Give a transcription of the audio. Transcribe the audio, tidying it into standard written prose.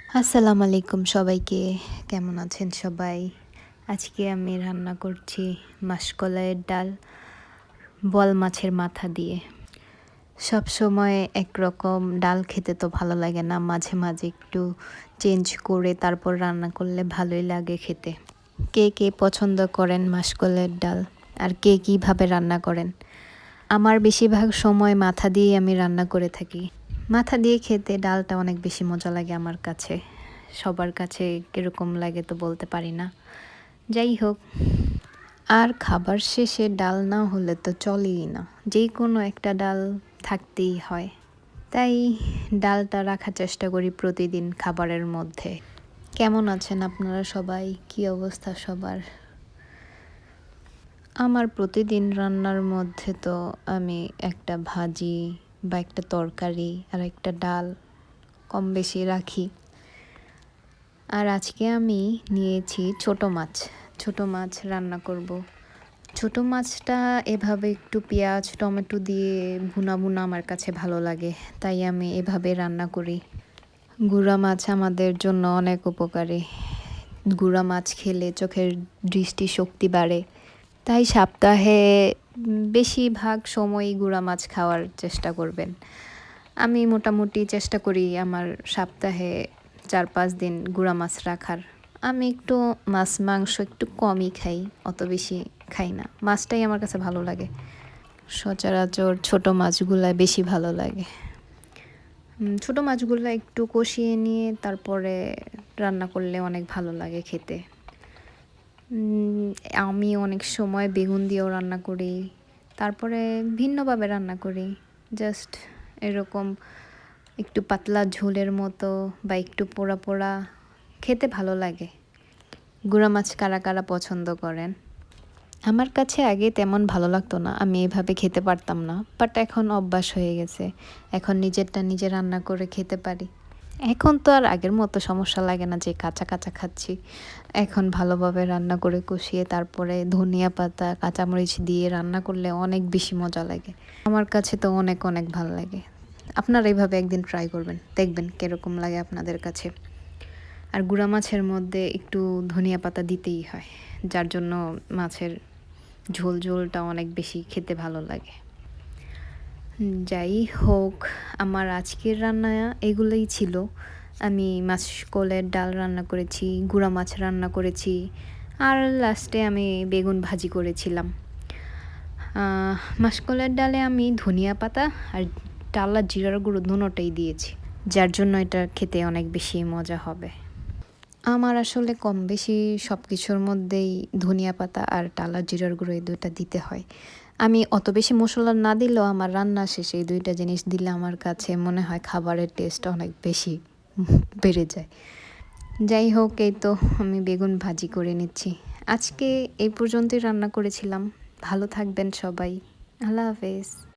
আসসালামু আলাইকুম সবাইকে। কেমন আছেন সবাই? আজকে আমি রান্না করছি মাসকলাইয়ের ডাল বোয়াল মাছের মাথা দিয়ে। সবসময় একরকম ডাল খেতে তো ভালো লাগে না, মাঝে মাঝে একটু চেঞ্জ করে তারপর রান্না করলে ভালোই লাগে খেতে। কে কে পছন্দ করেন মাসকলাইয়ের ডাল আর কে কীভাবে রান্না করেন? আমার বেশিরভাগ সময় মাথা দিয়েই আমি রান্না করে থাকি। মাথা দিয়ে খেতে ডালটা অনেক বেশি মজা লাগে আমার কাছে। সবার কাছে কীরকম লাগে তো বলতে পারি না। যাই হোক, আর খাবার শেষে ডাল না হলে তো চলেই না, যে কোনো একটা ডাল থাকতেই হয়। তাই ডালটা রাখার চেষ্টা করি প্রতিদিন খাবারের মধ্যে। কেমন আছেন আপনারা সবাই? কী অবস্থা সবার? আমার প্রতিদিন রান্নার মধ্যে তো আমি একটা ভাজি বা একটা তরকারি আর একটা ডাল কম বেশি রাখি। আর আজকে আমি নিয়েছি ছোট মাছ রান্না করব। ছোট মাছটা এভাবে একটু পেঁয়াজ টমেটো দিয়ে ভুনা ভুনা আমার কাছে ভালো লাগে, তাই আমি এভাবে রান্না করি। গুঁড়া মাছ আমাদের জন্য অনেক উপকারী। গুঁড়া মাছ খেলে চোখের দৃষ্টিশক্তি বাড়ে, তাই সপ্তাহে বেশিরভাগ সময়ই গুঁড়া মাছ খাওয়ার চেষ্টা করবেন। আমি মোটামুটি চেষ্টা করি আমার সপ্তাহে 4-5 দিন গুঁড়া মাছ রাখার। আমি একটু মাছ মাংস একটু কমই খাই, অত বেশি খাই না। মাছটাই আমার কাছে ভালো লাগে। সচরাচর ছোট মাছগুলা বেশি ভালো লাগে। ছোট মাছগুলো একটু কষিয়ে নিয়ে তারপরে রান্না করলে অনেক ভালো লাগে খেতে। আমি অনেক সময় বেগুন দিয়েও রান্না করি, তারপরে ভিন্নভাবে রান্না করি। জাস্ট এরকম একটু পাতলা ঝোলের মতো বা একটু পোড়া পোড়া খেতে ভালো লাগে। গুঁড়া মাছ কারা কারা পছন্দ করেন? আমার কাছে আগে তেমন ভালো লাগতো না, আমি এভাবে খেতে পারতাম না, বাট এখন অভ্যাস হয়ে গেছে। এখন নিজেরটা নিজে রান্না করে খেতে পারি। এখন তো আর আগের মতো সমস্যা লাগে না যে কাঁচা কাঁচা খাচ্ছি। এখন ভালোভাবে রান্না করে কষিয়ে তারপরে ধনিয়া পাতা কাঁচামরিচ দিয়ে রান্না করলে অনেক বেশি মজা লাগে। আমার কাছে তো অনেক অনেক ভালো লাগে। আপনারা এইভাবে একদিন ট্রাই করবেন, দেখবেন কীরকম লাগে আপনাদের কাছে। আর গুঁড়া মাছের মধ্যে একটু ধনিয়া পাতা দিতেই হয়, যার জন্য মাছের ঝোলটা অনেক বেশি খেতে ভালো লাগে। যাই হোক, আমার আজকের রান্না এগুলোই ছিল। আমি মাসকলাইয়ের ডাল রান্না করেছি, গুঁড়া মাছ রান্না করেছি, আর লাস্টে আমি বেগুন ভাজি করেছিলাম। মাসকলাইয়ের ডালে আমি ধনিয়া পাতা আর টালা জিরার গুঁড়ো দুটোই দিয়েছি, যার জন্য এটা খেতে অনেক বেশি মজা হবে। আমার আসলে কম বেশি সব কিছুর মধ্যেই ধনিয়া পাতা আর টালা জিরার গুঁড়ো এই দুইটা দিতে হয়। আমি অত বেশি মশলা না দিলেও আমার রান্না শেষে এই দুইটা জিনিস দিলে আমার কাছে মনে হয় খাবারের টেস্ট অনেক বেশি বেড়ে যায়। যাই হোক, এই তো আমি বেগুন ভাজি করে নিচ্ছি। আজকে এই পর্যন্তই রান্না করেছিলাম। ভালো থাকবেন সবাই। আল্লাহ হাফেজ।